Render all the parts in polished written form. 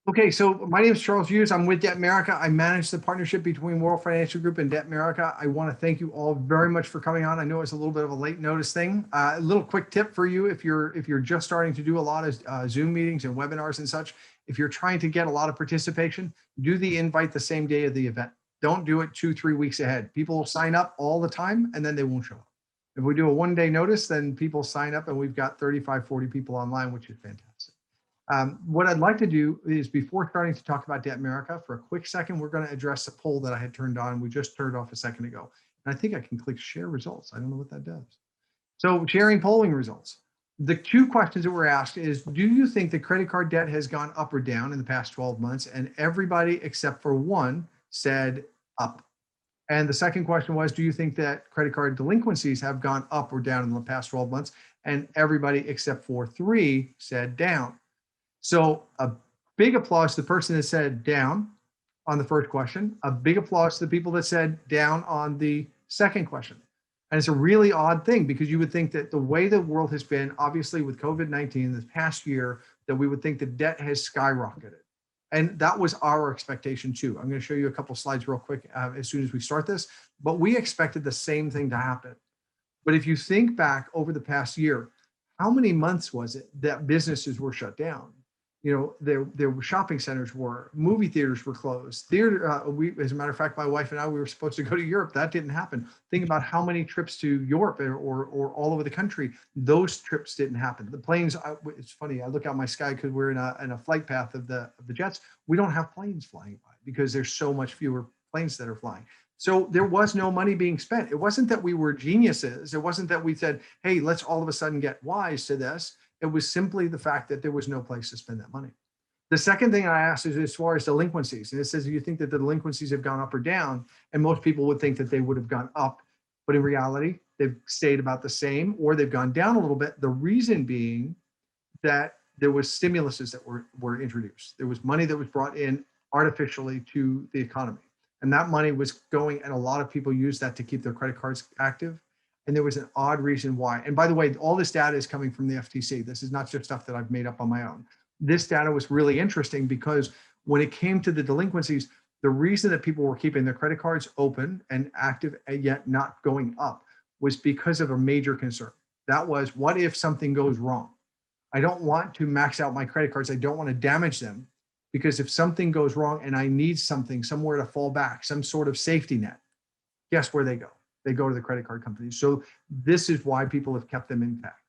Okay, so my name is Charles Hughes. I'm with Debtmerica. I manage the partnership between World Financial Group and Debtmerica. I want to thank you all very much for coming on. I know it's a little bit of a late notice thing. A little quick tip for you if you're just starting to do a lot of Zoom meetings and webinars and such. If you're trying to get a lot of participation, do the invite the same day of the event. Don't do it 2-3 weeks ahead. People will sign up all the time and then they won't show up. If we do a one-day notice, then people sign up and we've got 35, 40 people online, which is fantastic. What I'd like to do is, before starting to talk about Debtmerica, for a quick second, we're going to address the poll that I had turned on. We just turned off a second ago. And I think I can click share results. I don't know what that does. So sharing polling results. The two questions that were asked is, do you think the credit card debt has gone up or down in the past 12 months? And everybody except for one said up. And the second question was, do you think that credit card delinquencies have gone up or down in the past 12 months? And everybody except for three said down. So a big applause to the person that said down on the first question, a big applause to the people that said down on the second question. And it's a really odd thing, because you would think that the way the world has been, obviously with COVID-19 this past year, that we would think the debt has skyrocketed. And that was our expectation too. I'm going to show you a couple slides real quick as soon as we start this, but we expected the same thing to happen. But if you think back over the past year, how many months was it that businesses were shut down? You know, there were shopping centers were, movie theaters were closed. As a matter of fact, my wife and I, we were supposed to go to Europe. That didn't happen. Think about how many trips to Europe or all over the country. Those trips didn't happen. The planes, it's funny, I look out my sky because we're in a flight path of the jets. We don't have planes flying by because there's so much fewer planes that are flying. So there was no money being spent. It wasn't that we were geniuses. It wasn't that we said, hey, let's all of a sudden get wise to this. It was simply the fact that there was no place to spend that money. The second thing I asked is as far as delinquencies. And it says, do you think that the delinquencies have gone up or down? And most people would think that they would have gone up. But in reality, they've stayed about the same, or they've gone down a little bit. The reason being that there was stimuluses that were introduced. There was money that was brought in artificially to the economy. And that money was going, and a lot of people used that to keep their credit cards active. And there was an odd reason why. And by the way, all this data is coming from the FTC. This is not just stuff that I've made up on my own. This data was really interesting because when it came to the delinquencies, the reason that people were keeping their credit cards open and active and yet not going up was because of a major concern. That was, what if something goes wrong? I don't want to max out my credit cards. I don't want to damage them, because if something goes wrong and I need something, somewhere to fall back, some sort of safety net, guess where they go? They go to the credit card companies. So this is why people have kept them intact.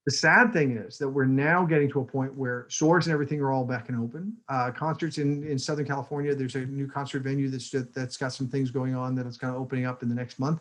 The sad thing is that we're now getting to a point where stores and everything are all back and open. Concerts in Southern California, there's a new concert venue that's got some things going on that it's kind of opening up in the next month.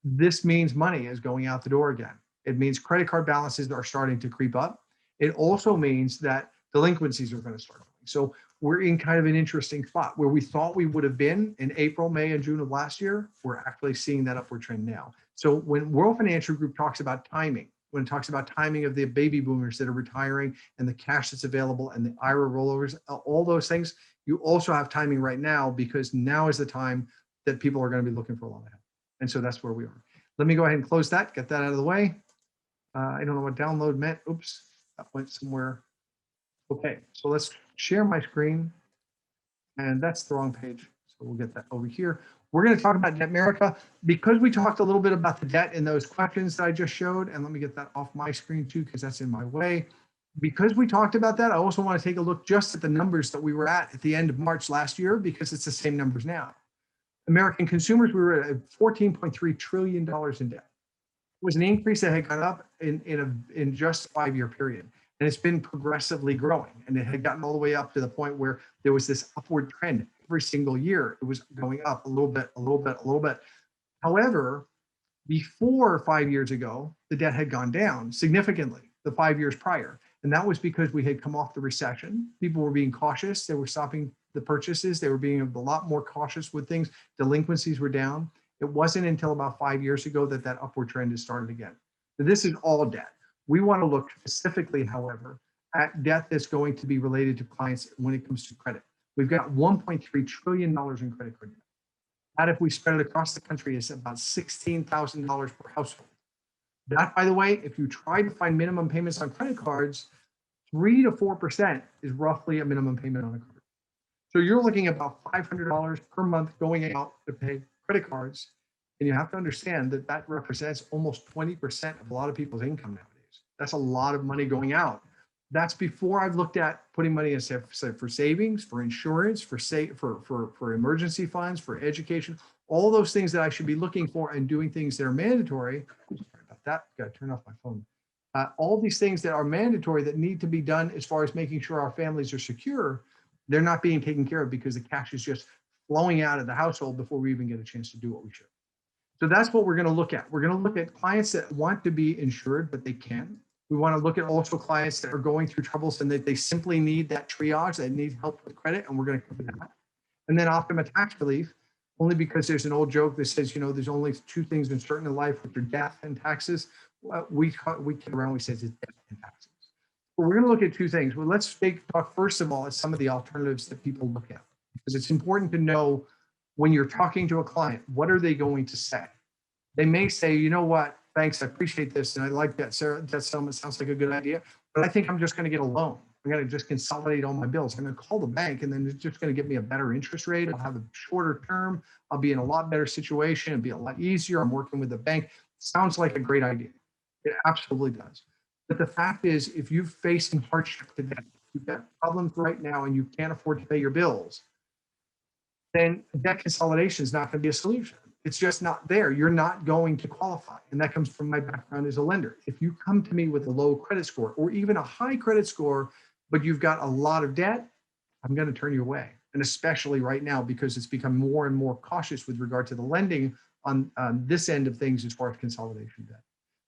This means money is going out the door again. It means credit card balances are starting to creep up. It also means that delinquencies are going to start going. So we're in kind of an interesting spot where we thought we would have been in April, May, and June of last year. We're actually seeing that upward trend now. So when World Financial Group talks about timing, when it talks about timing of the baby boomers that are retiring and the cash that's available and the IRA rollovers, all those things, you also have timing right now, because now is the time that people are going to be looking for a loan ahead. And so that's where we are. Let me go ahead and close that, get that out of the way. I don't know what download meant. Oops, that went somewhere. Okay, so let's share my screen. And that's the wrong page. So we'll get that over here. We're going to talk about Debtmerica because we talked a little bit about the debt in those questions that I just showed. And let me get that off my screen too, because that's in my way. Because we talked about that, I also want to take a look just at the numbers that we were at the end of March last year, because it's the same numbers now. American consumers, we were at $14.3 trillion in debt. It was an increase that had gone up in just a 5-year period. And it's been progressively growing. And it had gotten all the way up to the point where there was this upward trend every single year. It was going up a little bit, a little bit, a little bit. However, before 5 years ago, the debt had gone down significantly the 5 years prior. And that was because we had come off the recession. People were being cautious. They were stopping the purchases. They were being a lot more cautious with things. Delinquencies were down. It wasn't until about 5 years ago that that upward trend has started again. So this is all debt. We want to look specifically, however, at debt that's going to be related to clients when it comes to credit. We've got $1.3 trillion in credit card debt. That, if we spread it across the country, is about $16,000 per household. That, by the way, if you try to find minimum payments on credit cards, 3 to 4% is roughly a minimum payment on a card. So you're looking at about $500 per month going out to pay credit cards. And you have to understand that that represents almost 20% of a lot of people's income nowadays. That's a lot of money going out. That's before I've looked at putting money in for savings, for insurance, for emergency funds, for education, all those things that I should be looking for and doing things that are mandatory. Sorry about that. Got to turn off my phone. All these things that are mandatory that need to be done as far as making sure our families are secure, they're not being taken care of because the cash is just flowing out of the household before we even get a chance to do what we should. So that's what we're going to look at. We're going to look at clients that want to be insured, but they can't. We want to look at also clients that are going through troubles and that they simply need that triage, they need help with credit, and we're going to cover that. And then offer them a tax relief, only because there's an old joke that says, you know, there's only two things in certain in life, which are death and taxes. We kid around, we say it's death and taxes. But we're going to look at two things. Well, let's talk first of all at some of the alternatives that people look at, because it's important to know when you're talking to a client, what are they going to say? They may say, you know what, thanks, I appreciate this, and I like that, Sarah, that sounds like a good idea, but I think I'm just going to get a loan. I'm going to just consolidate all my bills. I'm going to call the bank, and then it's just going to get me a better interest rate. I'll have a shorter term. I'll be in a lot better situation. It'll be a lot easier. I'm working with the bank. Sounds like a great idea. It absolutely does. But the fact is, if you're facing hardship today, you've got problems right now, and you can't afford to pay your bills, then debt consolidation is not going to be a solution. It's just not there. You're not going to qualify. And that comes from my background as a lender. If you come to me with a low credit score or even a high credit score, but you've got a lot of debt, I'm going to turn you away. And especially right now, because it's become more and more cautious with regard to the lending on this end of things as far as consolidation debt.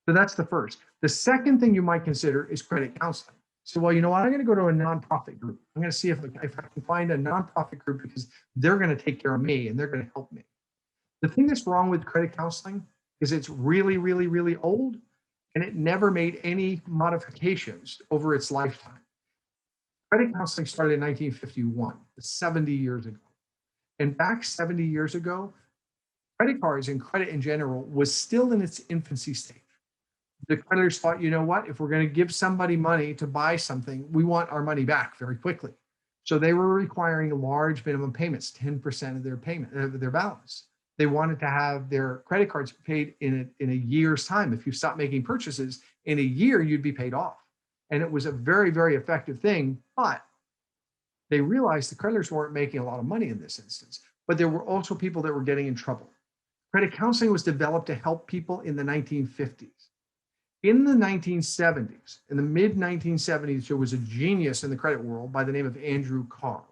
So that's the first. The second thing you might consider is credit counseling. So, well, you know what? I'm going to go to a nonprofit group. I'm going to see if I can find a nonprofit group because they're going to take care of me and they're going to help me. The thing that's wrong with credit counseling is it's really, really, really old, and it never made any modifications over its lifetime. Credit counseling started in 1951, 70 years ago. And back 70 years ago, credit cards and credit in general was still in its infancy stage. The creditors thought, you know what, if we're going to give somebody money to buy something, we want our money back very quickly. So they were requiring large minimum payments, 10% of their payment, of their balance. They wanted to have their credit cards paid in a year's time. If you stop making purchases in a year, you'd be paid off. And it was a very, very effective thing, but they realized the creditors weren't making a lot of money in this instance, but there were also people that were getting in trouble. Credit counseling was developed to help people in the 1950s. In the 1970s, in the mid 1970s, there was a genius in the credit world by the name of Andrew Carr.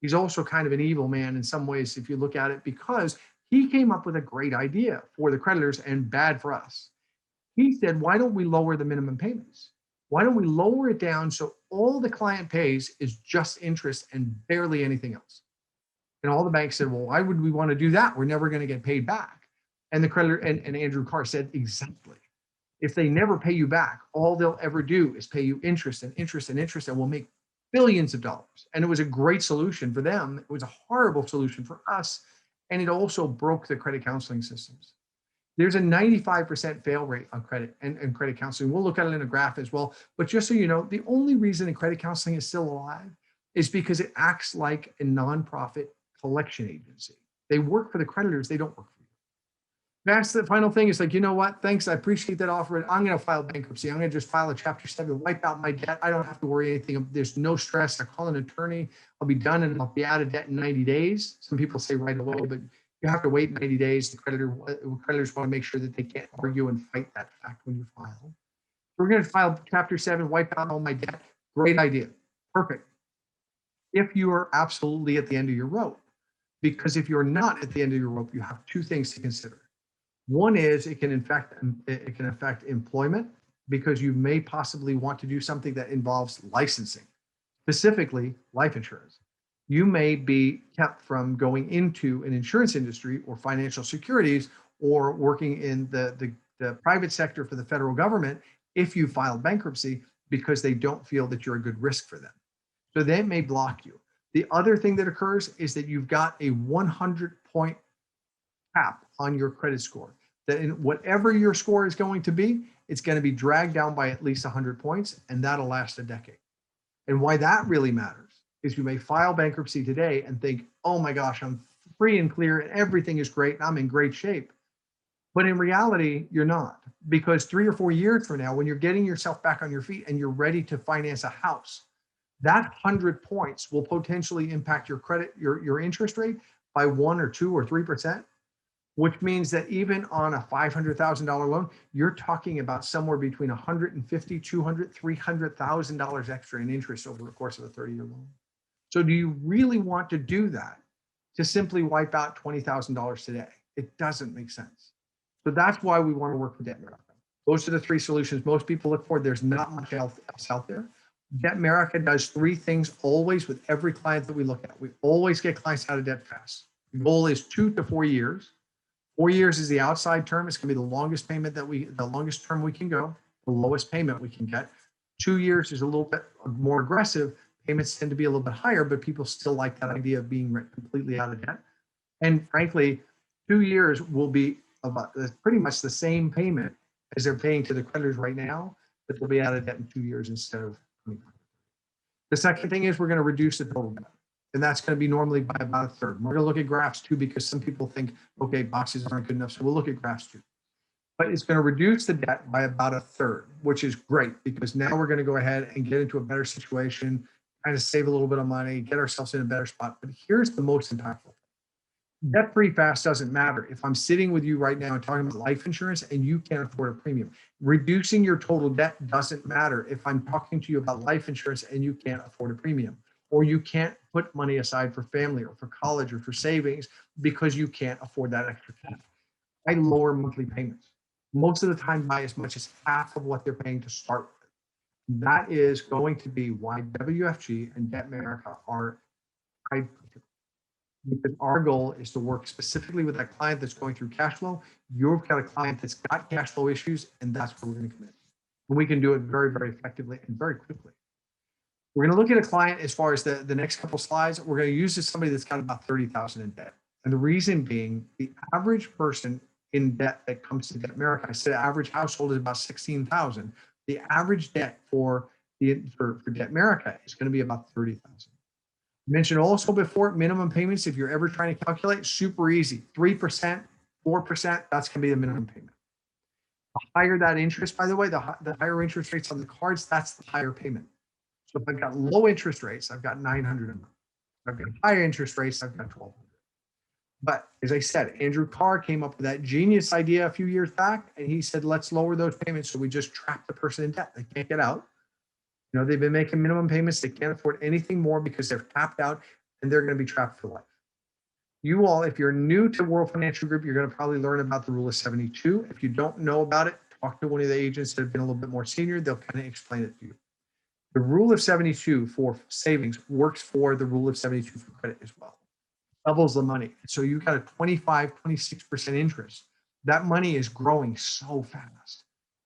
He's also kind of an evil man in some ways, if you look at it, because he came up with a great idea for the creditors and bad for us. He said, why don't we lower the minimum payments? Why don't we lower it down so all the client pays is just interest and barely anything else? And all the banks said, well, why would we want to do that? We're never going to get paid back. And the creditor and Andrew Carr said, exactly. If they never pay you back, all they'll ever do is pay you interest and interest and interest, and we'll make billions of dollars. And it was a great solution for them. It was a horrible solution for us. And it also broke the credit counseling systems. There's a 95% fail rate on credit and credit counseling. We'll look at it in a graph as well. But just so you know, the only reason that credit counseling is still alive is because it acts like a nonprofit collection agency. They work for the creditors, they don't work for you. That's the final thing. Is like, you know what? Thanks, I appreciate that offer. I'm going to file bankruptcy. I'm going to just file a Chapter 7, wipe out my debt. I don't have to worry anything. There's no stress. I call an attorney. I'll be done and I'll be out of debt in 90 days. Some people say right away, but you have to wait 90 days. The creditors want to make sure that they can't argue and fight that fact when you file. We're going to file Chapter 7, wipe out all my debt. Great idea. Perfect. If you are absolutely at the end of your rope, because if you're not at the end of your rope, you have two things to consider. One is it can affect employment, because you may possibly want to do something that involves licensing, specifically life insurance. You may be kept from going into an insurance industry or financial securities or working in the private sector for the federal government if you filed bankruptcy, because they don't feel that you're a good risk for them. So they may block you. The other thing that occurs is that you've got a 100-point cap on your credit score, that in whatever your score is going to be, it's going to be dragged down by at least 100 points, and that'll last a decade. And why that really matters is you may file bankruptcy today and think, oh my gosh, I'm free and clear and everything is great and I'm in great shape. But in reality, you're not, because 3 or 4 years from now, when you're getting yourself back on your feet and you're ready to finance a house, that 100 points will potentially impact your credit, your interest rate by 1 or 2 or 3%, which means that even on a $500,000 loan, you're talking about somewhere between $150,000, $200,000, $300,000 extra in interest over the course of a 30-year loan. So do you really want to do that to simply wipe out $20,000 today? It doesn't make sense. So that's why we want to work with Debtmerica. Those are the 3 solutions most people look for. There's not much else out there. Debtmerica does 3 things always with every client that we look at. We always get clients out of debt fast. The goal is 2 to 4 years. 4 years is the outside term. It's going to be the longest payment the longest term we can go, the lowest payment we can get. 2 years is a little bit more aggressive. Payments tend to be a little bit higher, but people still like that idea of being completely out of debt. And frankly, 2 years will be about pretty much the same payment as they're paying to the creditors right now, but they'll be out of debt in 2 years instead of 25. The second thing is we're going to reduce the total debt. And that's going to be normally by about a third. We're going to look at graphs too, because some people think, okay, boxes aren't good enough. So we'll look at graphs too. But it's going to reduce the debt by about a third, which is great, because now we're going to go ahead and get into a better situation, kind of save a little bit of money, get ourselves in a better spot. But here's the most impactful. Debt free fast doesn't matter. If I'm sitting with you right now and talking about life insurance and you can't afford a premium, reducing your total debt doesn't matter if I'm talking to you about life insurance and you can't afford a premium, or you can't put money aside for family or for college or for savings because you can't afford that extra cash. I lower monthly payments most of the time by as much as half of what they're paying to start with. That is going to be why WFG and Debtmerica are tied, because our goal is to work specifically with that client that's going through cash flow. You've got a client that's got cash flow issues, and that's where we're going to come in. And we can do it very, very effectively and very quickly. We're going to look at a client as far as the next couple slides. We're going to use this somebody that's got about 30,000 in debt. And the reason being, the average person in debt that comes to Debtmerica, I said average household is about 16,000. The average debt for Debtmerica is going to be about 30,000. Mentioned also before, minimum payments, if you're ever trying to calculate, super easy. 3%, 4%, that's going to be the minimum payment. The higher that interest, by the way, the higher interest rates on the cards, that's the higher payment. So if I've got low interest rates, I've got $900 a month. If I've got higher interest rates, I've got $1,200. But as I said, Andrew Carr came up with that genius idea a few years back, and he said, let's lower those payments so we just trap the person in debt. They can't get out. You know, they've been making minimum payments. They can't afford anything more because they're tapped out, and they're going to be trapped for life. You all, if you're new to World Financial Group, you're going to probably learn about the rule of 72. If you don't know about it, talk to one of the agents that have been a little bit more senior. They'll kind of explain it to you. The rule of 72 for savings works for the rule of 72 for credit as well. Doubles the money. So you've got a 25, 26% interest. That money is growing so fast.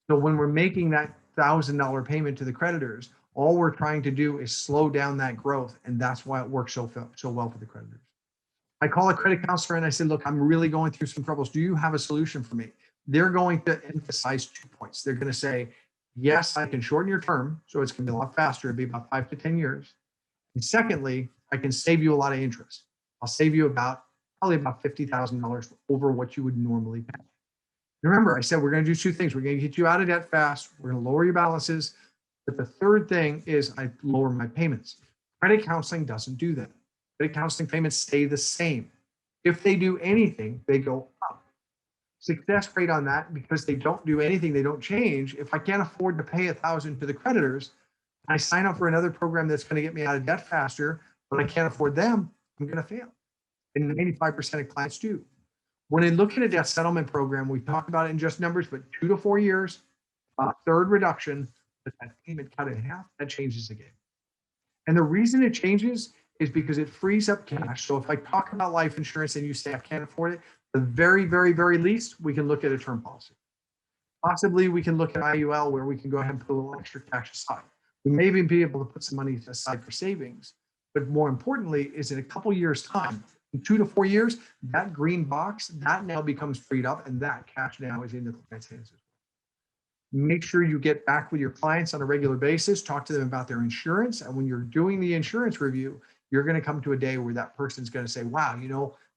So when we're making that $1,000 payment to the creditors, all we're trying to do is slow down that growth. And that's why it works so well for the creditors. I call a credit counselor and I say, look, I'm really going through some troubles. Do you have a solution for me? They're going to emphasize 2 points. They're going to say, yes, I can shorten your term, so it's going to be a lot faster. It'll be about 5 to 10 years. And secondly, I can save you a lot of interest. I'll save you probably about $50,000 over what you would normally pay. Remember, I said we're going to do 2 things. We're going to get you out of debt fast. We're going to lower your balances. But the third thing is I lower my payments. Credit counseling doesn't do that. Credit counseling payments stay the same. If they do anything, they go up. Success rate on that, because they don't do anything, they don't change. If I can't afford to pay $1,000 to the creditors, I sign up for another program that's going to get me out of debt faster, but I can't afford them, I'm going to fail. And 95% of clients do. When I look at a debt settlement program, we talk about it in just numbers, but 2 to 4 years, a third reduction, but that payment cut in half, that changes the game. And the reason it changes is because it frees up cash. So if I talk about life insurance and you say I can't afford it, the very, very, very least, we can look at a term policy. Possibly we can look at IUL, where we can go ahead and put a little extra cash aside. We may even be able to put some money aside for savings. But more importantly, is in a couple years' time, in 2 to 4 years, that green box, that now becomes freed up, and that cash now is in the client's hands as well. Make sure you get back with your clients on a regular basis, talk to them about their insurance. And when you're doing the insurance review, you're going to come to a day where that person's going to say, wow,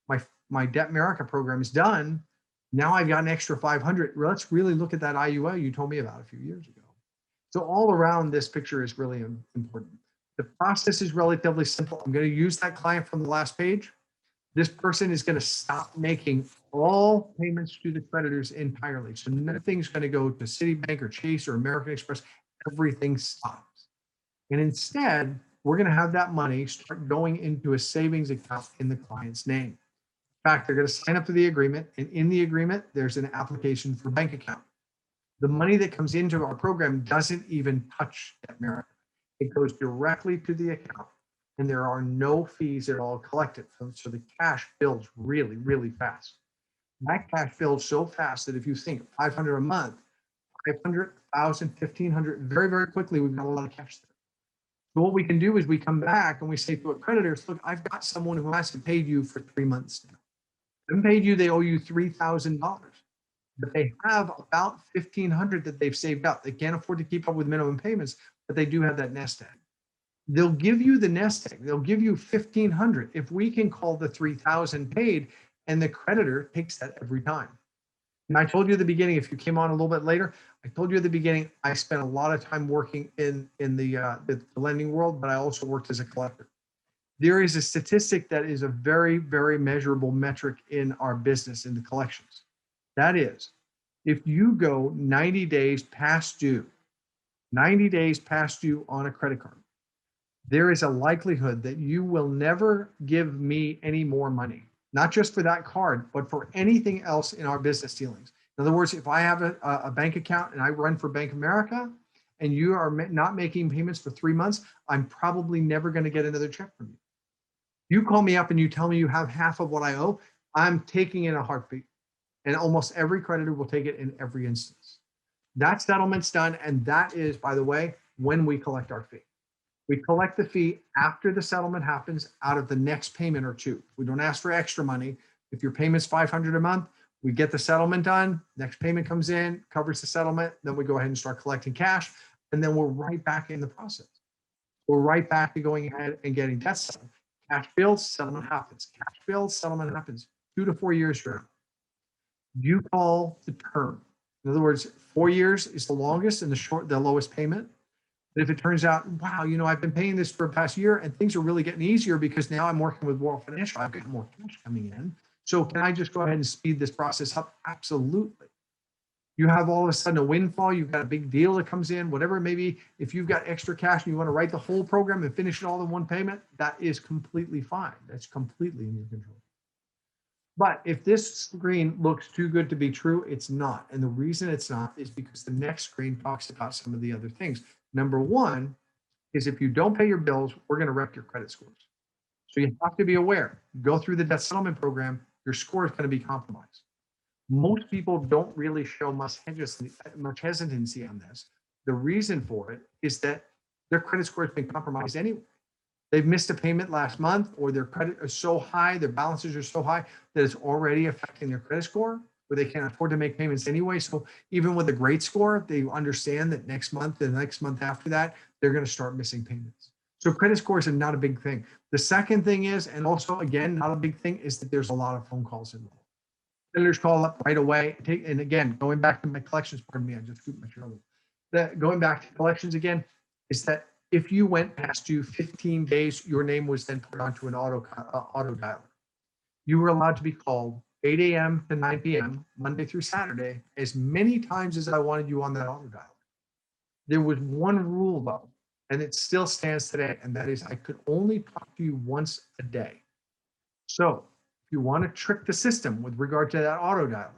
my Debtmerica program is done. Now I've got an extra 500. Let's really look at that IUL you told me about a few years ago. So all around, this picture is really important. The process is relatively simple. I'm going to use that client from the last page. This person is going to stop making all payments to the creditors entirely. So nothing's going to go to Citibank or Chase or American Express. Everything stops. And instead, we're going to have that money start going into a savings account in the client's name. In fact, they're going to sign up for the agreement. And in the agreement, there's an application for bank account. The money that comes into our program doesn't even touch Debtmerica. It goes directly to the account. And there are no fees at all collected. So the cash builds really, really fast. That cash builds so fast that if you think 500 a month, 500, 1,000, 1,500, very, very quickly, we've got a lot of cash there. So what we can do is we come back and we say to our creditors, look, I've got someone who hasn't paid you for 3 months now. They haven't paid you, they owe you $3,000. But they have about 1,500 that they've saved up. They can't afford to keep up with minimum payments, but they do have that nest egg. They'll give you the nest egg. They'll give you 1,500 if we can call the 3,000 paid, and the creditor takes that every time. And I told you at the beginning, if you came on a little bit later, I told you at the beginning, I spent a lot of time working in the lending world, but I also worked as a collector. There is a statistic that is a very, very measurable metric in our business, in the collections. That is, if you go 90 days past due, 90 days past due on a credit card, there is a likelihood that you will never give me any more money, not just for that card, but for anything else in our business dealings. In other words, if I have a bank account and I run for Bank of America and you are not making payments for 3 months, I'm probably never going to get another check from you. You call me up and you tell me you have half of what I owe, I'm taking it in a heartbeat. And almost every creditor will take it in every instance. That settlement's done. And that is, by the way, when we collect our fee. We collect the fee after the settlement happens out of the next payment or two. We don't ask for extra money. If your payment's $500 a month, we get the settlement done. Next payment comes in, covers the settlement. Then we go ahead and start collecting cash. And then we're right back in the process. We're right back to going ahead and getting debt settled. Cash builds, settlement happens. Cash builds, settlement happens. 2 to 4 years from now. You call the term. In other words, 4 years is the longest and the lowest payment. But if it turns out, wow, I've been paying this for the past year and things are really getting easier because now I'm working with World Financial, I've got more cash coming in. So can I just go ahead and speed this process up? Absolutely. You have all of a sudden a windfall, you've got a big deal that comes in, whatever it may be. If you've got extra cash and you want to write the whole program and finish it all in one payment, that is completely fine. That's completely in your control. But if this screen looks too good to be true, it's not. And the reason it's not is because the next screen talks about some of the other things. Number one is if you don't pay your bills, we're going to wreck your credit scores. So you have to be aware. Go through the debt settlement program, your score is going to be compromised. Most people don't really show much hesitancy on this. The reason for it is that their credit score has been compromised anyway. They've missed a payment last month, or their credit is so high, their balances are so high that it's already affecting their credit score, where they can't afford to make payments anyway. So even with a great score, they understand that next month, the next month after that, they're going to start missing payments. So credit scores are not a big thing. The second thing is, and also again, not a big thing, is that there's a lot of phone calls involved. Creditors call up right away. And again, going back to my collections, pardon me, I just scooped my shoulder. Going back to collections again, is that if you went past due 15 days, your name was then put onto an auto dialer. You were allowed to be called 8 a.m. to 9 p.m., Monday through Saturday, as many times as I wanted you on that auto dialer. There was one rule though, and it still stands today, and that is I could only talk to you once a day. So if you want to trick the system with regard to that auto dialer,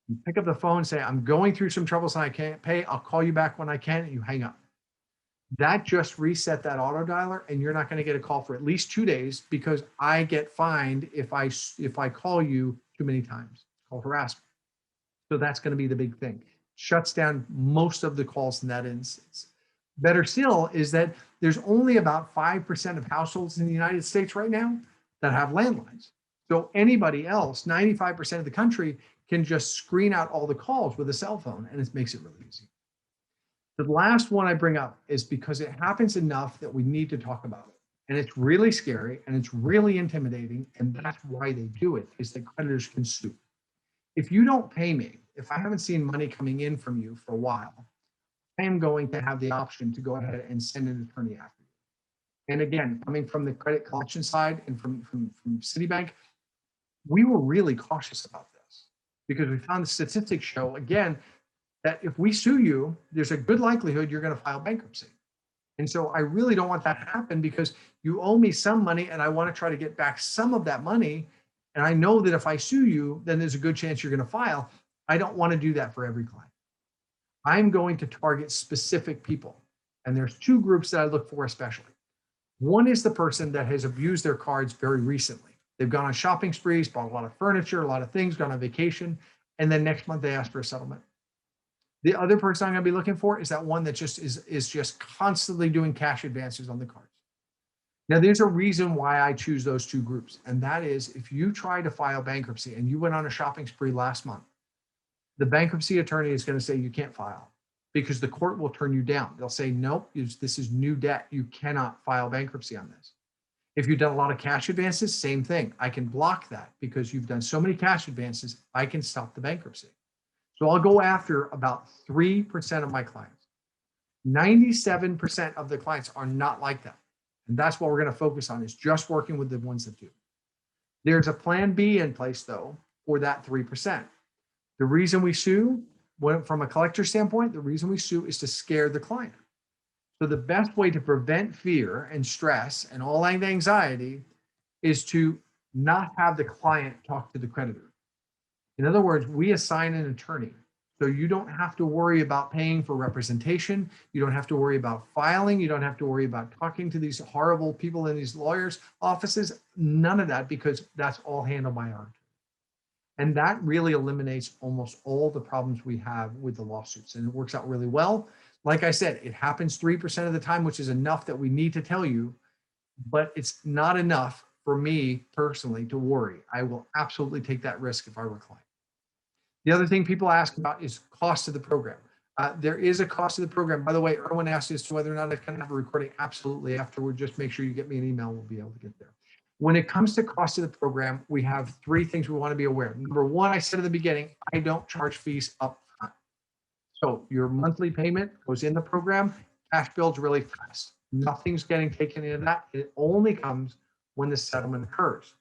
you pick up the phone and say, I'm going through some troubles and I can't pay. I'll call you back when I can, and you hang up. That just reset that auto dialer, and you're not going to get a call for at least 2 days because I get fined if I call you too many times. It's called harassment. So that's going to be the big thing. Shuts down most of the calls in that instance. Better still is that there's only about 5% of households in the United States right now that have landlines. So anybody else, 95% of the country, can just screen out all the calls with a cell phone, and it makes it really easy. The last one I bring up is because it happens enough that we need to talk about it. And it's really scary and it's really intimidating. And that's why they do it, is that creditors can sue. If you don't pay me, if I haven't seen money coming in from you for a while, I am going to have the option to go ahead and send an attorney after you. And again, coming from the credit collection side and from Citibank, we were really cautious about this because we found the statistics show, again, that if we sue you, there's a good likelihood you're going to file bankruptcy. And so I really don't want that to happen because you owe me some money and I want to try to get back some of that money. And I know that if I sue you, then there's a good chance you're going to file. I don't want to do that for every client. I'm going to target specific people. And there's two groups that I look for especially. One is the person that has abused their cards very recently. They've gone on shopping sprees, bought a lot of furniture, a lot of things, gone on vacation, and then next month they ask for a settlement. The other person I'm going to be looking for is that one that just is just constantly doing cash advances on the cards. Now, there's a reason why I choose those two groups, and that is if you try to file bankruptcy and you went on a shopping spree last month, the bankruptcy attorney is going to say you can't file because the court will turn you down. They'll say, nope, this is new debt. You cannot file bankruptcy on this. If you've done a lot of cash advances, same thing. I can block that because you've done so many cash advances, I can stop the bankruptcy. So I'll go after about 3% of my clients. 97% of the clients are not like that. And that's what we're going to focus on, is just working with the ones that do. There's a plan B in place, though, for that 3%. The reason we sue, from a collector standpoint, the reason we sue is to scare the client. So the best way to prevent fear and stress and all anxiety is to not have the client talk to the creditor. In other words, we assign an attorney. So you don't have to worry about paying for representation. You don't have to worry about filing. You don't have to worry about talking to these horrible people in these lawyers' offices. None of that, because that's all handled by our attorney. And that really eliminates almost all the problems we have with the lawsuits. And it works out really well. Like I said, it happens 3% of the time, which is enough that we need to tell you, but it's not enough for me personally to worry. I will absolutely take that risk if I were a client. The other thing people ask about is cost of the program. There is a cost of the program. By the way, Erwin asked as to whether or not I can have a recording. Absolutely. Afterward, just make sure you get me an email. We'll be able to get there. When it comes to cost of the program, we have three things we want to be aware of. Number one, I said at the beginning, I don't charge fees up front. So your monthly payment goes in the program, cash builds really fast. Nothing's getting taken into that. It only comes when the settlement occurs.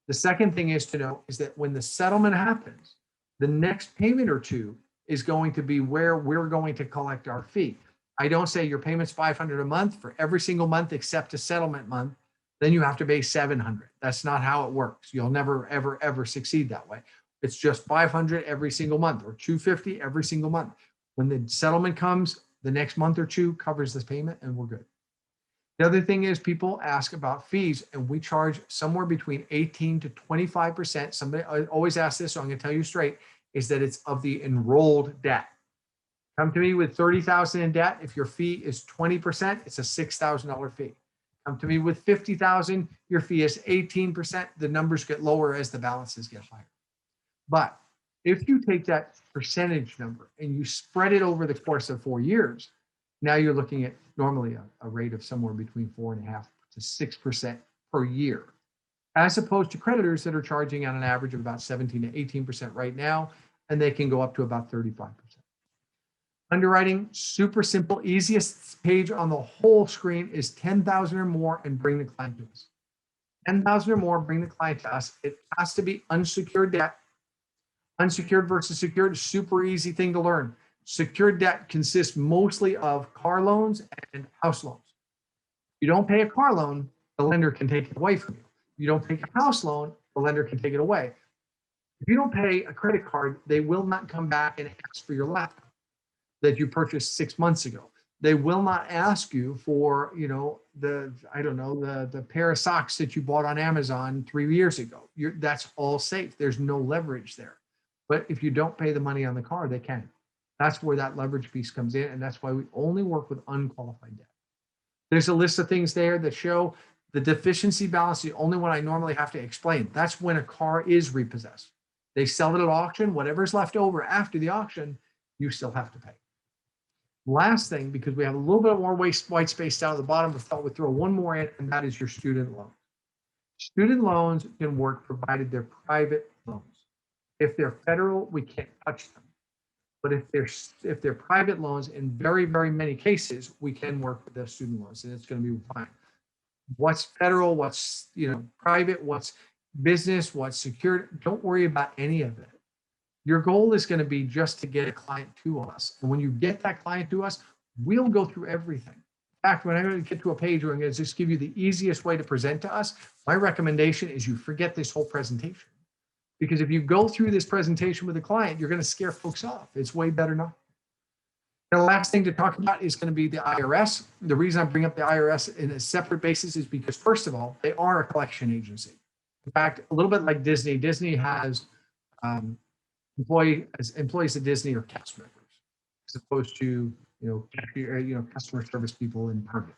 The second thing is to know is that when the settlement happens, the next payment or two is going to be where we're going to collect our fee. I don't say your payment's $500 a month for every single month except a settlement month, then you have to pay $700. That's not how it works. You'll never, ever, ever succeed that way. It's just $500 every single month or $250 every single month. When the settlement comes, the next month or two covers this payment and we're good. The other thing is people ask about fees, and we charge somewhere between 18 to 25%. Somebody always asks this, so I'm going to tell you straight, is that it's of the enrolled debt. Come to me with $30,000 in debt. If your fee is 20%, it's a $6,000 fee. Come to me with $50,000, your fee is 18%. The numbers get lower as the balances get higher. But if you take that percentage number and you spread it over the course of 4 years, now you're looking at normally a rate of somewhere between 4.5% to 6% per year, as opposed to creditors that are charging on an average of about 17 to 18% right now, and they can go up to about 35%. Underwriting, super simple. Easiest page on the whole screen is 10,000 or more and bring the client to us. 10,000 or more, bring the client to us. It has to be unsecured debt. Unsecured versus secured, super easy thing to learn. Secured debt consists mostly of car loans and house loans. You don't pay a car loan, the lender can take it away from you. You don't pay a house loan, the lender can take it away. If you don't pay a credit card, they will not come back and ask for your laptop that you purchased 6 months ago. They will not ask you for, the pair of socks that you bought on Amazon 3 years ago. That's all safe. There's no leverage there. But if you don't pay the money on the car, they can. That's where that leverage piece comes in, and that's why we only work with unqualified debt. There's a list of things there that show the deficiency balance, the only one I normally have to explain. That's when a car is repossessed. They sell it at auction. Whatever's left over after the auction, you still have to pay. Last thing, because we have a little bit more white space down at the bottom, we thought we'd throw one more in, and that is your student loan. Student loans can work provided they're private loans. If they're federal, we can't touch them. But if they're private loans, in very, very many cases, we can work with the student loans, and it's going to be fine. What's federal, what's private, what's business, what's secured, don't worry about any of it. Your goal is going to be just to get a client to us. And when you get that client to us, we'll go through everything. In fact, when I'm going to get to a page where I'm going to just give you the easiest way to present to us, my recommendation is you forget this whole presentation. Because if you go through this presentation with a client, you're going to scare folks off. It's way better not. The last thing to talk about is going to be the IRS. The reason I bring up the IRS in a separate basis is because, first of all, they are a collection agency. In fact, a little bit like Disney. Disney has employees at Disney are cast members, as opposed to customer service people in Target.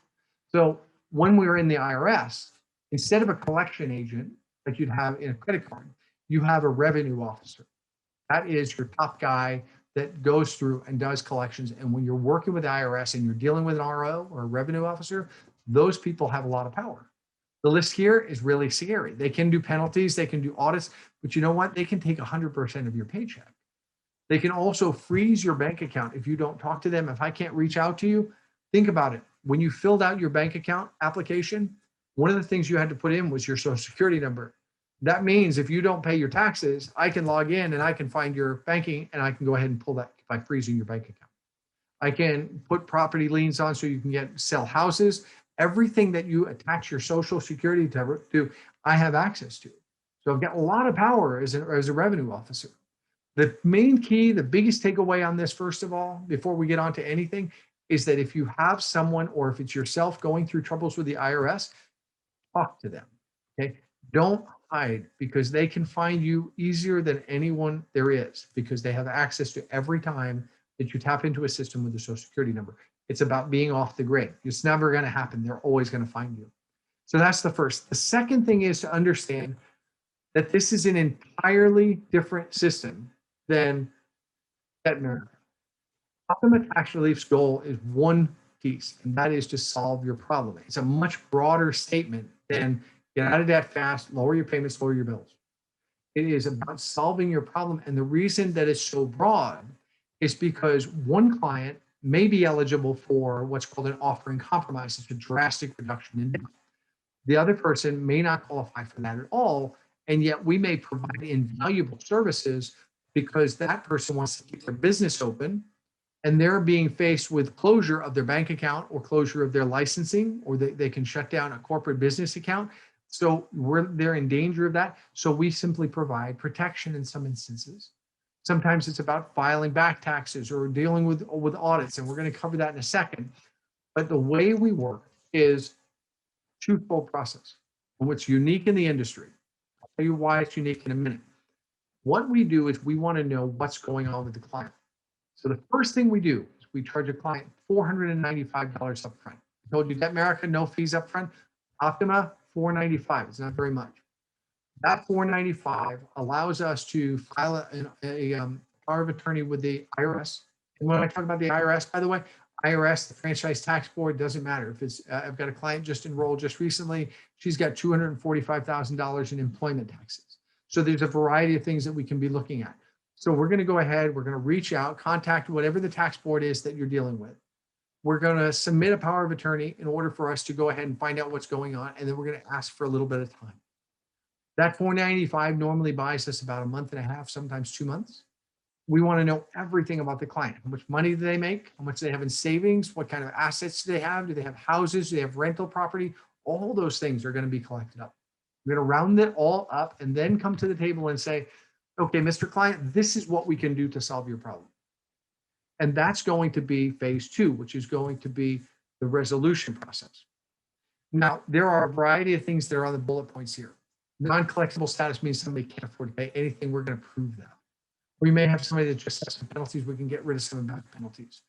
So when we're in the IRS, instead of a collection agent that you'd have in a credit card, you have a revenue officer. That is your top guy that goes through and does collections. And when you're working with the IRS and you're dealing with an RO or a revenue officer, those people have a lot of power. The list here is really scary. They can do penalties, they can do audits, but you know what? They can take 100% of your paycheck. They can also freeze your bank account if you don't talk to them. If I can't reach out to you, think about it. When you filled out your bank account application, one of the things you had to put in was your social security number. That means if you don't pay your taxes, I can log in and I can find your banking and I can go ahead and pull that by freezing your bank account. I can put property liens on so you can sell houses. Everything that you attach your social security to, I have access to. So I've got a lot of power as a revenue officer. The main key, the biggest takeaway on this, first of all, before we get on to anything, is that if you have someone or if it's yourself going through troubles with the IRS, talk to them. Okay. Don't hide, because they can find you easier than anyone there is, because they have access to every time that you tap into a system with a social security number. It's about being off the grid. It's never going to happen. They're always going to find you. So that's the first. The second thing is to understand that this is an entirely different system than Debtmerica. Optima Tax Relief's goal is one piece, and that is to solve your problem. It's a much broader statement than get out of debt fast, lower your payments, lower your bills. It is about solving your problem. And the reason that it's so broad is because one client may be eligible for what's called an offer in compromise. It's a drastic reduction in debt. The other person may not qualify for that at all. And yet we may provide invaluable services because that person wants to keep their business open and they're being faced with closure of their bank account or closure of their licensing, or they can shut down a corporate business account. So they're in danger of that. So we simply provide protection in some instances. Sometimes it's about filing back taxes or dealing with audits, and we're going to cover that in a second. But the way we work is twofold process. And what's unique in the industry, I'll tell you why it's unique in a minute. What we do is we want to know what's going on with the client. So the first thing we do is we charge a client $495 upfront. I told you Debtmerica, no fees upfront. Optima, $495. It's not very much. That $495 allows us to file a power of attorney with the IRS. And when I talk about the IRS, by the way, IRS, the Franchise Tax Board, doesn't matter. If it's, I've got a client just enrolled just recently. She's got $245,000 in employment taxes. So there's a variety of things that we can be looking at. So we're going to go ahead. We're going to reach out, contact whatever the tax board is that you're dealing with. We're going to submit a power of attorney in order for us to go ahead and find out what's going on. And then we're going to ask for a little bit of time. That $495 normally buys us about a month and a half, sometimes 2 months. We want to know everything about the client. How much money do they make? How much do they have in savings? What kind of assets do they have? Do they have houses? Do they have rental property? All those things are going to be collected up. We're going to round it all up and then come to the table and say, okay, Mr. Client, this is what we can do to solve your problem. And that's going to be phase two, which is going to be the resolution process. Now, there are a variety of things that are on the bullet points here. Non-collectible status means somebody can't afford to pay anything. We're going to prove that. We may have somebody that just has some penalties. We can get rid of some of the penalties.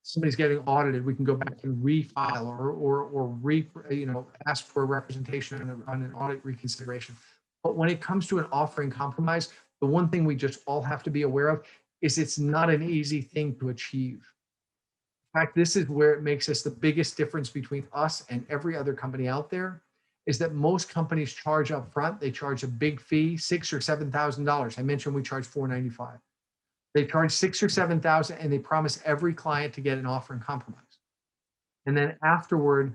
Somebody's getting audited. We can go back and refile or ask for a representation on an audit reconsideration. But when it comes to an offering compromise, the one thing we just all have to be aware of is it's not an easy thing to achieve. In fact, this is where it makes us the biggest difference between us and every other company out there, is that most companies charge up front. They charge a big fee, $6,000 or $7,000. I mentioned we charge $495. They charge 6 or 7,000 and they promise every client to get an offer and compromise. And then afterward,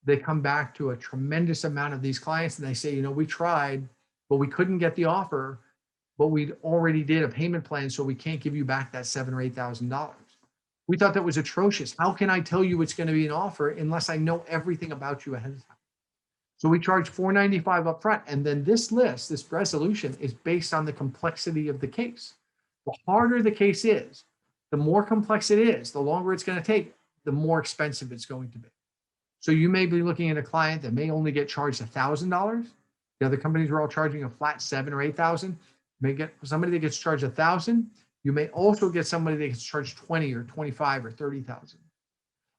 they come back to a tremendous amount of these clients and they say, you know, we tried, but we couldn't get the offer, but we already did a payment plan, so we can't give you back that $7,000 or $8,000. We thought that was atrocious. How can I tell you it's going to be an offer unless I know everything about you ahead of time? So we charge $495 up front. And then this list, this resolution, is based on the complexity of the case. The harder the case is, the more complex it is, the longer it's going to take, the more expensive it's going to be. So you may be looking at a client that may only get charged $1,000. The other companies are all charging a flat $7,000 or $8,000. You may get somebody that gets charged $1,000. You may also get somebody that gets charged $20,000 or $25,000 or $30,000. I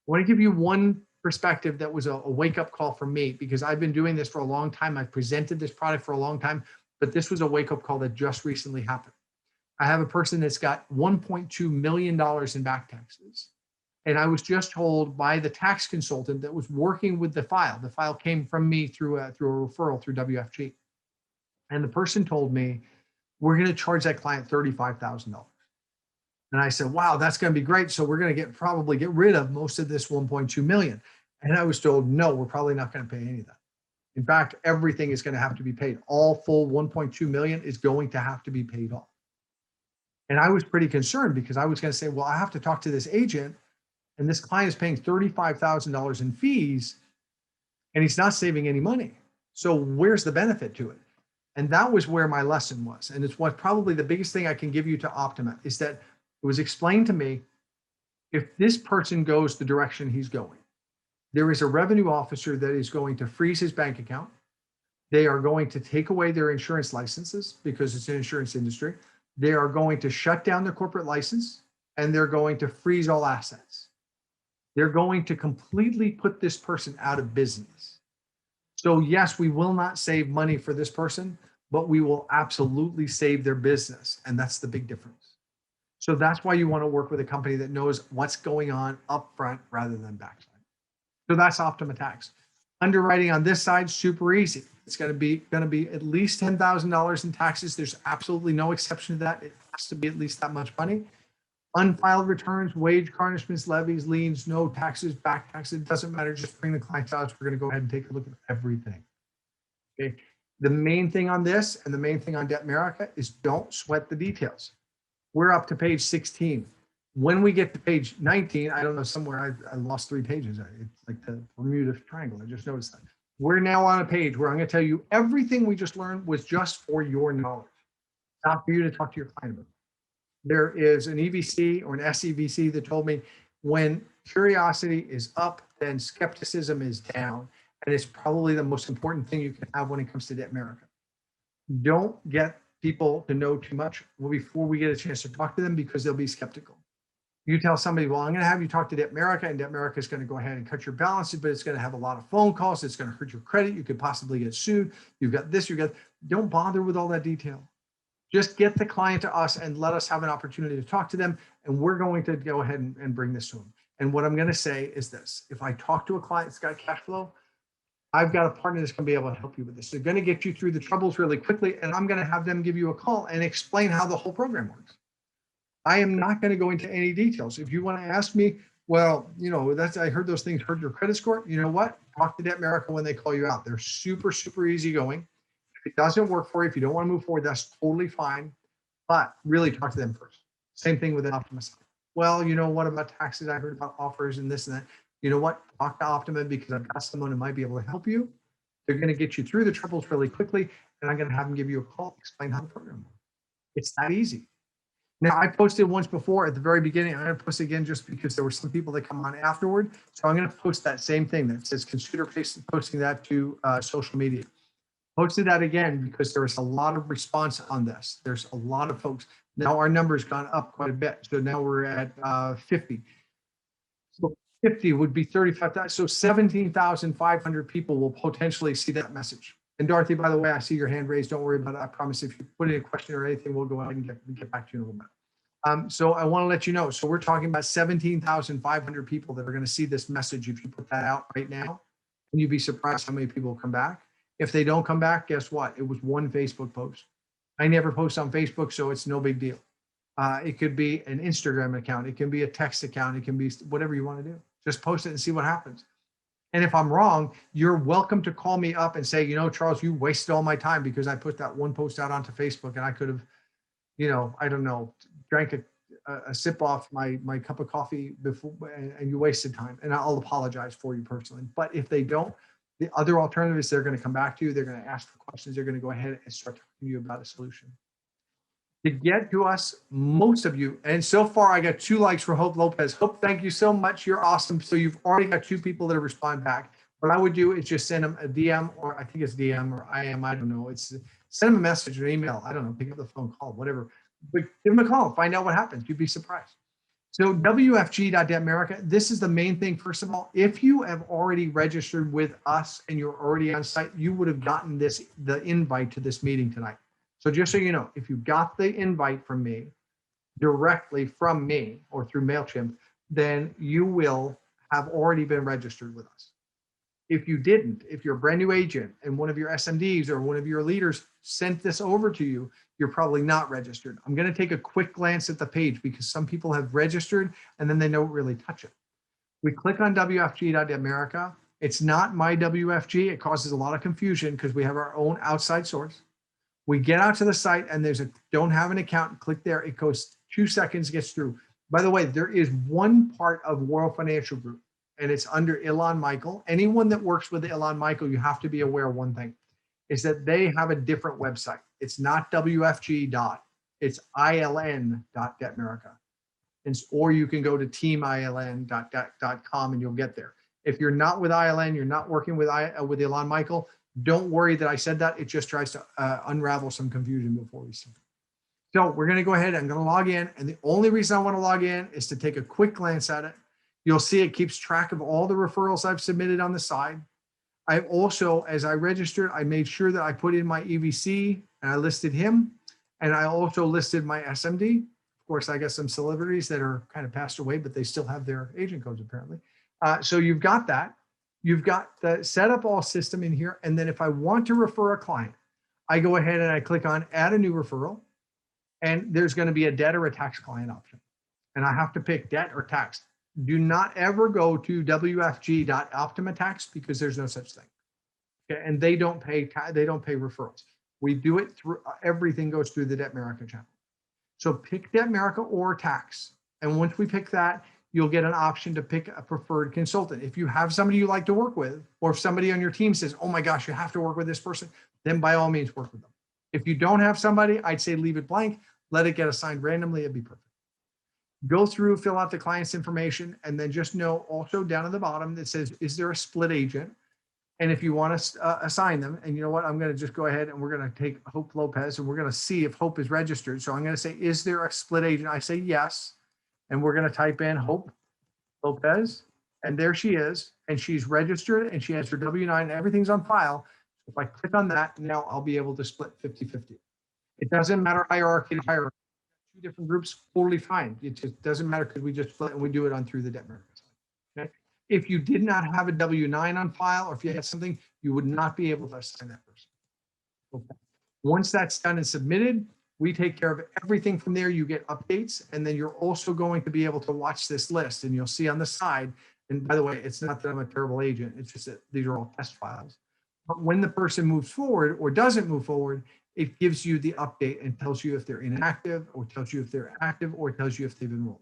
want to give you one perspective that was a wake-up call for me, because I've been doing this for a long time. I've presented this product for a long time, but this was a wake-up call that just recently happened. I have a person that's got $1.2 million in back taxes. And I was just told by the tax consultant that was working with the file. The file came from me through a referral through WFG. And the person told me, we're going to charge that client $35,000. And I said, wow, that's going to be great. So we're going to probably get rid of most of this 1.2 million. And I was told, no, we're probably not going to pay any of that. In fact, everything is going to have to be paid. All full 1.2 million is going to have to be paid off. And I was pretty concerned, because I was going to say, well, I have to talk to this agent, and this client is paying $35,000 in fees, and he's not saving any money. So where's the benefit to it? And that was where my lesson was. And it's what probably the biggest thing I can give you to Optima is that it was explained to me, if this person goes the direction he's going, there is a revenue officer that is going to freeze his bank account. They are going to take away their insurance licenses, because it's an insurance industry. They are going to shut down their corporate license, and they're going to freeze all assets. They're going to completely put this person out of business. So yes, we will not save money for this person, but we will absolutely save their business. And that's the big difference. So that's why you want to work with a company that knows what's going on up front rather than backside. So that's Optima Tax. Underwriting on this side, super easy. It's going to be at least $10,000 in taxes. There's absolutely no exception to that. It has to be at least that much money. Unfiled returns, wage garnishments, levies, liens, no taxes, back taxes. It doesn't matter. Just bring the client to us. We're going to go ahead and take a look at everything. Okay. The main thing on this and the main thing on Debtmerica is don't sweat the details. We're up to page 16. When we get to page 19, I don't know, somewhere I lost 3 pages. It's like the Bermuda Triangle. I just noticed that. We're now on a page where I'm going to tell you everything we just learned was just for your knowledge, not for you to talk to your client about. There is an EVC or an SEVC that told me when curiosity is up, then skepticism is down. And it's probably the most important thing you can have when it comes to Debtmerica. Don't get people to know too much before we get a chance to talk to them, because they'll be skeptical. You tell somebody, well, I'm going to have you talk to Debtmerica, and Debtmerica is going to go ahead and cut your balances, but it's going to have a lot of phone calls. It's going to hurt your credit. You could possibly get sued. You've got this, don't bother with all that detail. Just get the client to us and let us have an opportunity to talk to them. And we're going to go ahead and bring this to them. And what I'm going to say is this: if I talk to a client that's got cash flow, I've got a partner that's going to be able to help you with this. They're going to get you through the troubles really quickly. And I'm going to have them give you a call and explain how the whole program works. I am not going to go into any details. If you want to ask me, well, I heard those things hurt your credit score. You know what? Talk to Debtmerica when they call you out. They're super, super easygoing. If it doesn't work for you, if you don't want to move forward, that's totally fine. But really talk to them first. Same thing with an Optima. Well, what about taxes? I heard about offers and this and that. You know what? Talk to Optima, because I've got someone who might be able to help you. They're going to get you through the troubles really quickly, and I'm going to have them give you a call, explain how the program works. It's that easy. Now, I posted once before at the very beginning. I'm going to post again just because there were some people that come on afterward. So I'm going to post that same thing that says consider posting that to social media. Posted that again because there was a lot of response on this. There's a lot of folks. Now our number's gone up quite a bit. So now we're at 50. So 50 would be 35,000. So 17,500 people will potentially see that message. And Dorothy, by the way, I see your hand raised. Don't worry about it. I promise if you put in a question or anything, we'll go ahead and get back to you in a little bit. So I want to let you know. So we're talking about 17,500 people that are going to see this message if you put that out right now. And you'd be surprised how many people will come back. If they don't come back, guess what? It was one Facebook post. I never post on Facebook, so it's no big deal. It could be an Instagram account. It can be a text account. It can be whatever you want to do. Just post it and see what happens. And if I'm wrong, you're welcome to call me up and say, Charles, you wasted all my time because I put that one post out onto Facebook and I could have, I don't know, drank a sip off my cup of coffee before and you wasted time. And I'll apologize for you personally. But if they don't, the other alternative is they're going to come back to you. They're going to ask for questions. They're going to go ahead and start talking to you about a solution. To get to us, most of you, and so far I got 2 likes for Hope Lopez. Hope, thank you so much. You're awesome. So you've already got 2 people that have responded back. What I would do is just send them a DM, or I think it's DM or IM, I don't know. It's send them a message or email. I don't know, pick up the phone, call, whatever. But give them a call, find out what happens. You'd be surprised. So WFG.Debtmerica, this is the main thing. First of all, if you have already registered with us and you're already on site, you would have gotten the invite to this meeting tonight. So just so you know, if you got the invite from me, directly from me or through MailChimp, then you will have already been registered with us. If you didn't, if you're a brand new agent and one of your SMDs or one of your leaders sent this over to you, you're probably not registered. I'm going to take a quick glance at the page because some people have registered and then they don't really touch it. We click on WFG.Debtmerica. It's not my WFG. It causes a lot of confusion because we have our own outside source. We get out to the site and there's a don't have an account, click there. It goes 2 seconds, gets through. By the way, there is one part of World Financial Group and it's under Ilan Michael. Anyone that works with Ilan Michael, you have to be aware of one thing, is that they have a different website. It's not WFG. It's ILN.Debtmerica. Or you can go to teamiln.com and you'll get there. If you're not with ILN, you're not working with Ilan Michael, don't worry that I said that. It just tries to unravel some confusion before we start. So we're going to go ahead. I'm going to log in. And the only reason I want to log in is to take a quick glance at it. You'll see it keeps track of all the referrals I've submitted on the side. I've also, as I registered, I made sure that I put in my EVC and I listed him. And I also listed my SMD. Of course, I got some celebrities that are kind of passed away, but they still have their agent codes apparently. So you've got that. You've got the setup all system in here. And then if I want to refer a client, I go ahead and I click on add a new referral. And there's going to be a debt or a tax client option. And I have to pick debt or tax. Do not ever go to WFG.OptimaTax because there's no such thing. Okay? And they don't pay referrals. We do it through, everything goes through the Debtmerica channel. So pick Debtmerica or tax. And once we pick that, you'll get an option to pick a preferred consultant. If you have somebody you like to work with, or if somebody on your team says, oh my gosh, you have to work with this person, then by all means work with them. If you don't have somebody, I'd say leave it blank, let it get assigned randomly, it'd be perfect. Go through, fill out the client's information, and then just know also down at the bottom that says, is there a split agent? And if you want to assign them, and you know what, I'm going to just go ahead and we're going to take Hope Lopez and we're going to see if Hope is registered. So I'm going to say, is there a split agent? I say yes. And we're going to type in Hope Lopez, and there she is, and she's registered, and she has her W-9, and everything's on file. If I click on that, now I'll be able to split 50-50. It doesn't matter hierarchy to hierarchy. 2 different groups, totally fine. It just doesn't matter because we just split and we do it on through the Debtmerica side. Okay. If you did not have a W-9 on file, or if you had something, you would not be able to assign that person. Okay. Once that's done and submitted, we take care of everything from there. You get updates, and then you're also going to be able to watch this list, and you'll see on the side. And by the way, it's not that I'm a terrible agent. It's just that these are all test files. But when the person moves forward or doesn't move forward, it gives you the update and tells you if they're inactive, or tells you if they're active, or tells you if they've enrolled.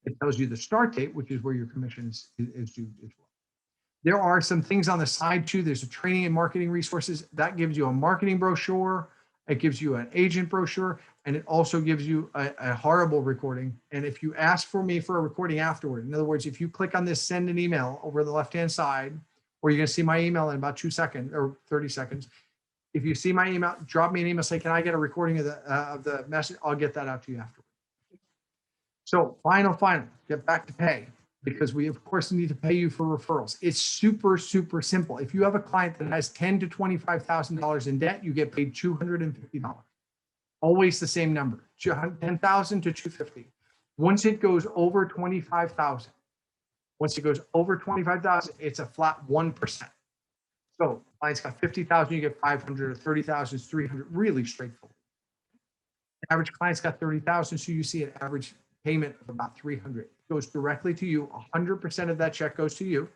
It tells you the start date, which is where your commission is due as well. There are some things on the side too. There's a training and marketing resources that gives you a marketing brochure. It gives you an agent brochure, and it also gives you a horrible recording. And if you ask for me for a recording afterward, in other words, if you click on this send an email over the left-hand side, or you're going to see my email in about 2 seconds or 30 seconds. If you see my email, drop me an email, say, can I get a recording of the message? I'll get that out to you afterward. So final, get back to pay, because we of course need to pay you for referrals. It's super, super simple. If you have a client that has $10,000 to $25,000 in debt, you get paid $250. Always the same number, 10,000 to 250. Once it goes over 25,000, once it goes over 25,000, it's a flat 1%. So client's got 50,000, you get 500, or 30,000 is 300, really straightforward. Average client's got 30,000, so you see an average payment of about 300. It goes directly to you. 100% of that check goes to you.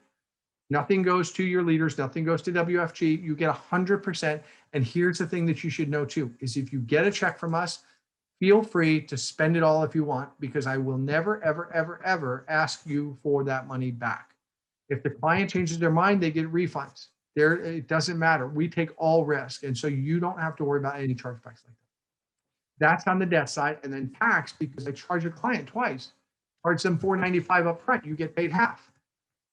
Nothing goes to your leaders. Nothing goes to WFG. You get 100%. And here's the thing that you should know too, is if you get a check from us, feel free to spend it all if you want, because I will never, ever, ever, ever ask you for that money back. If the client changes their mind, they get refunds. It doesn't matter. We take all risk. And so you don't have to worry about any chargebacks like that. That's on the debt side. And then tax, because I charge a client twice, charge them $495 up front, you get paid half.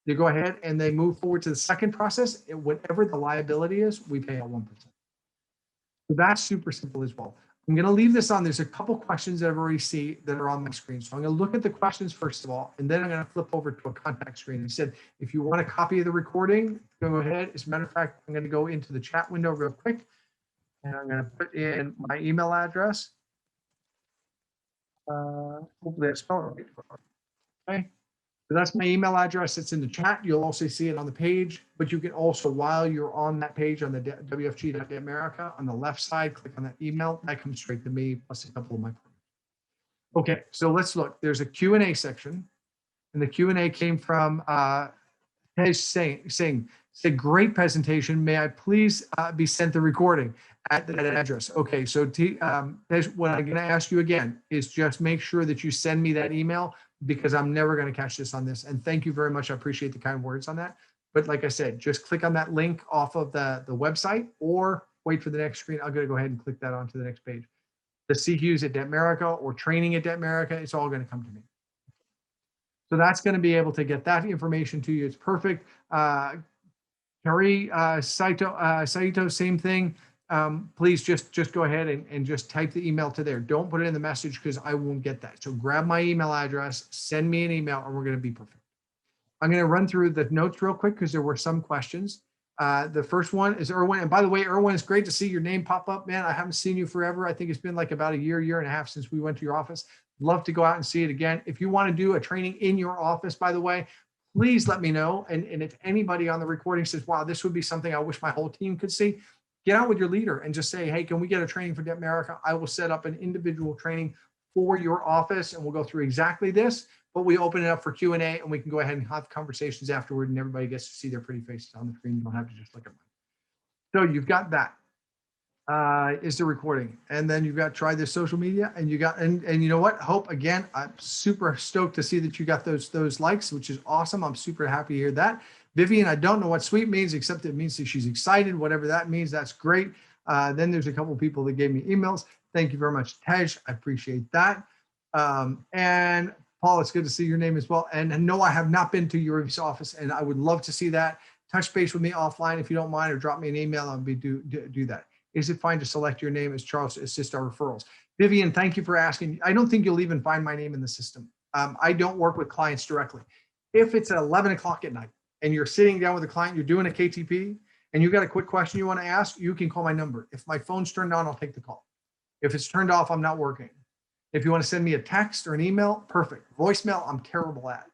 They go ahead and they move forward to the second process. Whatever the liability is, we pay out 1%. So that's super simple as well. I'm going to leave this on. There's a couple questions that I've already seen that are on my screen. So I'm going to look at the questions first of all, and then I'm going to flip over to a contact screen. He said, if you want a copy of the recording, go ahead. As a matter of fact, I'm going to go into the chat window real quick, and I'm going to put in my email address. Hopefully I spelled it right. Okay. So that's my email address. It's in the chat. You'll also see it on the page, but you can also, while you're on that page on the WFG.Debtmerica, on the left side, click on that email. That comes straight to me, plus a couple of my partners. Okay, so let's look. There's a Q&A section, and the Q&A came from Tej Singh. It's a great presentation. May I please be sent the recording at that address? Okay, so Tej, what I'm going to ask you again is just make sure that you send me that email, because I'm never going to catch this on this. And thank you very much. I appreciate the kind words on that. But like I said, just click on that link off of the website, or wait for the next screen. I'm going to go ahead and click that onto the next page. The CQs at Debtmerica or training at Debtmerica, it's all going to come to me. So that's going to be able to get that information to you. It's perfect. Kari Saito, same thing. Please just go ahead and just type the email to there. Don't put it in the message, because I won't get that. So grab my email address, send me an email, and we're going to be perfect. I'm going to run through the notes real quick, because there were some questions. The first one is Erwin. And by the way, Erwin, it's great to see your name pop up, man. I haven't seen you forever. I think it's been like about a year and a half since we went to your office. Love to go out and see it again. If you want to do a training in your office, by the way, please let me know. And if anybody on the recording says, wow, this would be something I wish my whole team could see, get out with your leader and just say, hey, can we get a training for Debtmerica? I will set up an individual training for your office, and we'll go through exactly this, but we open it up for Q&A, and we can go ahead and have conversations afterward, and everybody gets to see their pretty faces on the screen. You don't have to just look at mine. So you've got that. Is the recording, and then you've got try this social media, and you got, and you know what, Hope, again, I'm super stoked to see that you got those likes, which is awesome. I'm super happy to hear that. Vivian, I don't know what sweet means, except it means that she's excited, whatever that means. That's great. Then there's a couple of people that gave me emails. Thank you very much, Tej. I appreciate that. And Paul, it's good to see your name as well. And no, I have not been to your office, and I would love to see that. Touch base with me offline if you don't mind, or drop me an email. I'll do that. Is it fine to select your name as Charles to assist our referrals? Vivian, thank you for asking. I don't think you'll even find my name in the system. I don't work with clients directly. If it's at 11 o'clock at night and you're sitting down with a client, you're doing a KTP, and you got a quick question you want to ask, you can call my number. If my phone's turned on, I'll take the call. If it's turned off, I'm not working. If you want to send me a text or an email, perfect. Voicemail, I'm terrible at,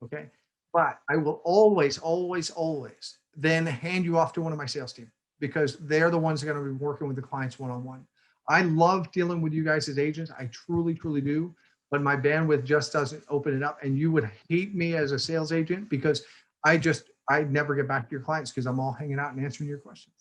okay? But I will always, always, always then hand you off to one of my sales team, because they're the ones that are going to be working with the clients one-on-one. I love dealing with you guys as agents. I truly, truly do. But my bandwidth just doesn't open it up. And you would hate me as a sales agent, because I never get back to your clients, because I'm all hanging out and answering your questions.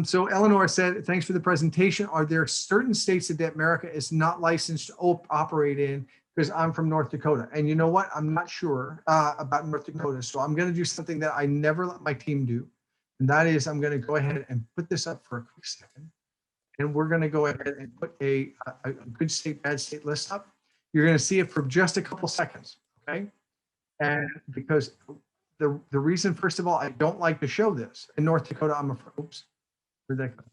So Eleanor said, thanks for the presentation. Are there certain states that Debtmerica is not licensed to operate in? Because I'm from North Dakota. And you know what? I'm not sure about North Dakota. So I'm going to do something that I never let my team do. And that is, I'm going to go ahead and put this up for a quick second. And we're going to go ahead and put a good state, bad state list up. You're going to see it for just a couple seconds, okay? And because the reason, first of all, I don't like to show this. In North Dakota, I'm afraid, oops, where'd that go?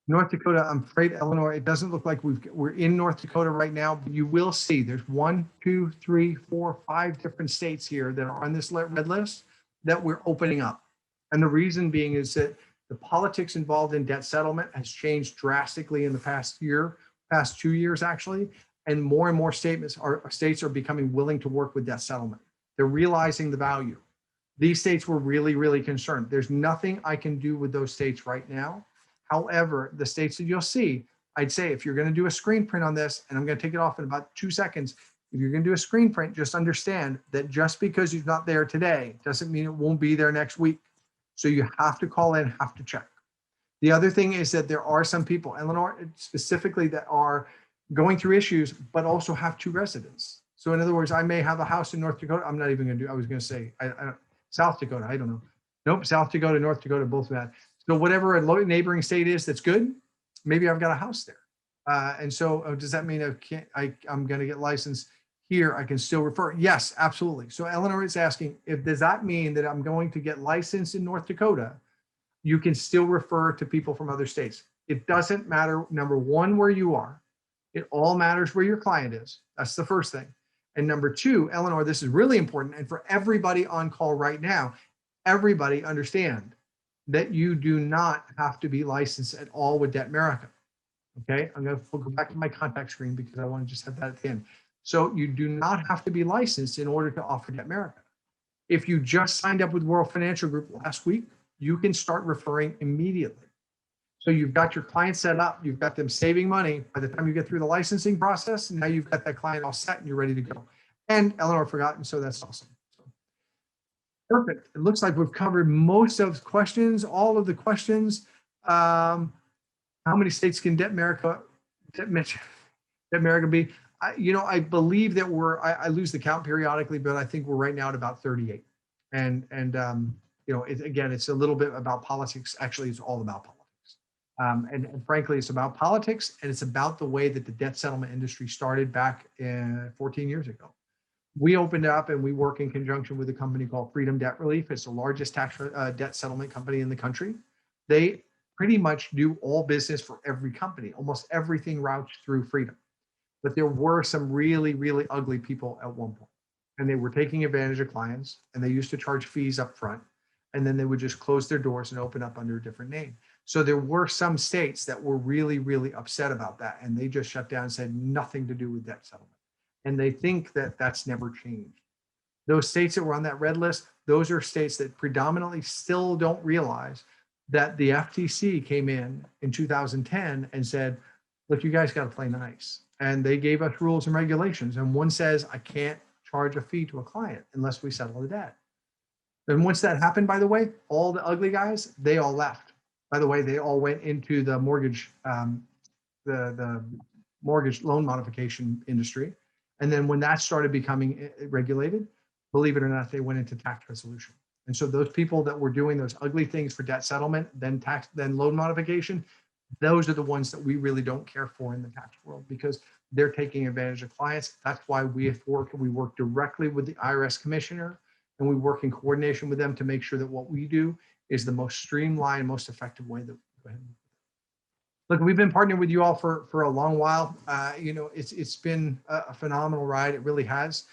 North Dakota, I'm afraid, Eleanor, it doesn't look like we're in North Dakota right now, but you will see there's 1, 2, 3, 4, 5 different states here that are on this red list that we're opening up. And the reason being is that the politics involved in debt settlement has changed drastically in the past year. past 2 years actually, and more states are becoming willing to work with debt settlement. They're realizing the value. These states were really, really concerned. There's nothing I can do with those states right now. However, the states that you'll see, I'd say if you're going to do a screen print on this, and I'm going to take it off in about 2 seconds, if you're going to do a screen print, just understand that just because he's not there today doesn't mean it won't be there next week. So you have to call in, have to check. The other thing is that there are some people, Eleanor, specifically, that are going through issues, but also have 2 residents. So in other words, I may have a house in North Dakota. I'm not even going to do, I was going to say, South Dakota, I don't know. Nope, South Dakota, North Dakota, both of that. So whatever a neighboring state is that's good, maybe I've got a house there. And so does that mean I'm going to get licensed here? I can still refer? Yes, absolutely. So Eleanor is asking, does that mean that I'm going to get licensed in North Dakota? You can still refer to people from other states. It doesn't matter, number one, where you are. It all matters where your client is. That's the first thing. And number 2, Eleanor, this is really important. And for everybody on call right now, everybody understand that you do not have to be licensed at all with Debtmerica. Okay, I'm going to go back to my contact screen because I want to just have that at the end. So you do not have to be licensed in order to offer Debtmerica. If you just signed up with World Financial Group last week, you can start referring immediately. So you've got your client set up, you've got them saving money. By the time you get through the licensing process, now you've got that client all set and you're ready to go. And Eleanor forgot, and so that's awesome. So, perfect. It looks like we've covered most of the questions, all of the questions. How many states can Debtmerica be? I believe that I lose the count periodically, but I think we're right now at about 38. And again, it's a little bit about politics. Actually, it's all about politics. And frankly, it's about politics, and it's about the way that the debt settlement industry started back 14 years ago. We opened up and we work in conjunction with a company called Freedom Debt Relief. It's the largest debt settlement company in the country. They pretty much do all business for every company. Almost everything routes through Freedom. But there were some really, really ugly people at one point, and they were taking advantage of clients, and they used to charge fees up front, and then they would just close their doors and open up under a different name. So there were some states that were really, really upset about that, and they just shut down and said nothing to do with debt settlement. And they think that that's never changed. Those states that were on that red list, those are states that predominantly still don't realize that the FTC came in 2010 and said, look, you guys got to play nice. And they gave us rules and regulations. And one says, I can't charge a fee to a client unless we settle the debt. And once that happened, by the way, all the ugly guys, they all left. By the way, they all went into the mortgage, the mortgage loan modification industry. And then when that started becoming regulated, believe it or not, they went into tax resolution. And so those people that were doing those ugly things for debt settlement, then loan modification, those are the ones that we really don't care for in the tax world because they're taking advantage of clients. That's why we work directly with the IRS commissioner, and we work in coordination with them to make sure that what we do is the most streamlined, most effective way that we go ahead. Look, we've been partnering with you all for a long while. It's been a phenomenal ride. It really has.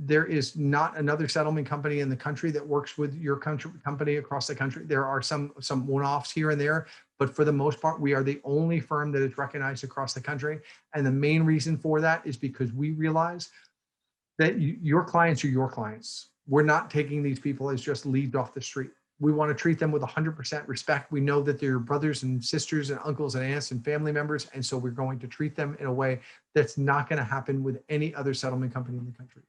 There is not another settlement company in the country that works with your company across the country. There are some one-offs here and there, but for the most part, we are the only firm that is recognized across the country. And the main reason for that is because we realize that your clients are your clients. We're not taking these people as just leads off the street. We want to treat them with 100% respect. We know that they're brothers and sisters and uncles and aunts and family members. And so we're going to treat them in a way that's not going to happen with any other settlement company in the country.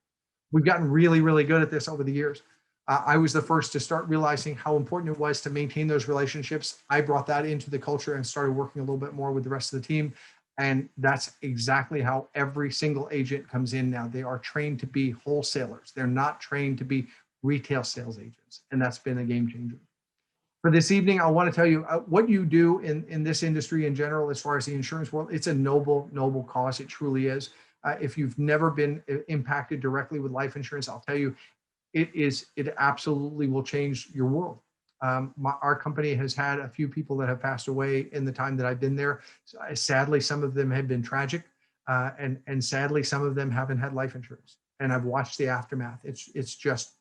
We've gotten really, really good at this over the years. I was the first to start realizing how important it was to maintain those relationships. I brought that into the culture and started working a little bit more with the rest of the team. And that's exactly how every single agent comes in now. They are trained to be wholesalers. They're not trained to be retail sales agents. And that's been a game changer. For this evening, I want to tell you what you do in this industry in general, as far as the insurance world. It's a noble, noble cause. It truly is. If you've never been impacted directly with life insurance, I'll tell you, it absolutely will change your world. Our company has had a few people that have passed away in the time that I've been there. Sadly, some of them have been tragic, and sadly, some of them haven't had life insurance. And I've watched the aftermath. It's just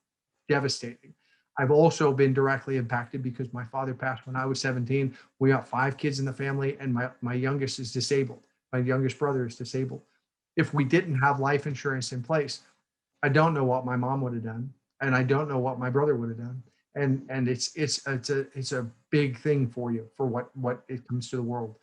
devastating. I've also been directly impacted because my father passed when I was 17. We got 5 kids in the family, and my youngest is disabled. My youngest brother is disabled. If we didn't have life insurance in place, I don't know what my mom would have done, and I don't know what my brother would have done. And it's a big thing for you for what it comes to the world.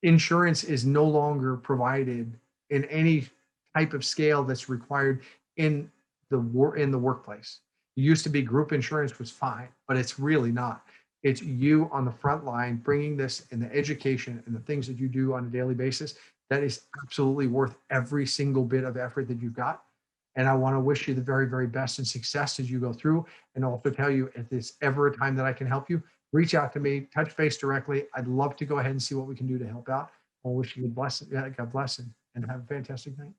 Insurance is no longer provided in any type of scale that's required in in the workplace. It used to be group insurance was fine, but it's really not. It's you on the front line bringing this and the education and the things that you do on a daily basis that is absolutely worth every single bit of effort that you've got. And I want to wish you the very, very best and success as you go through. And also tell you if there's ever a time that I can help you, reach out to me, touch base directly. I'd love to go ahead and see what we can do to help out. I'll wish you God bless and have a fantastic night.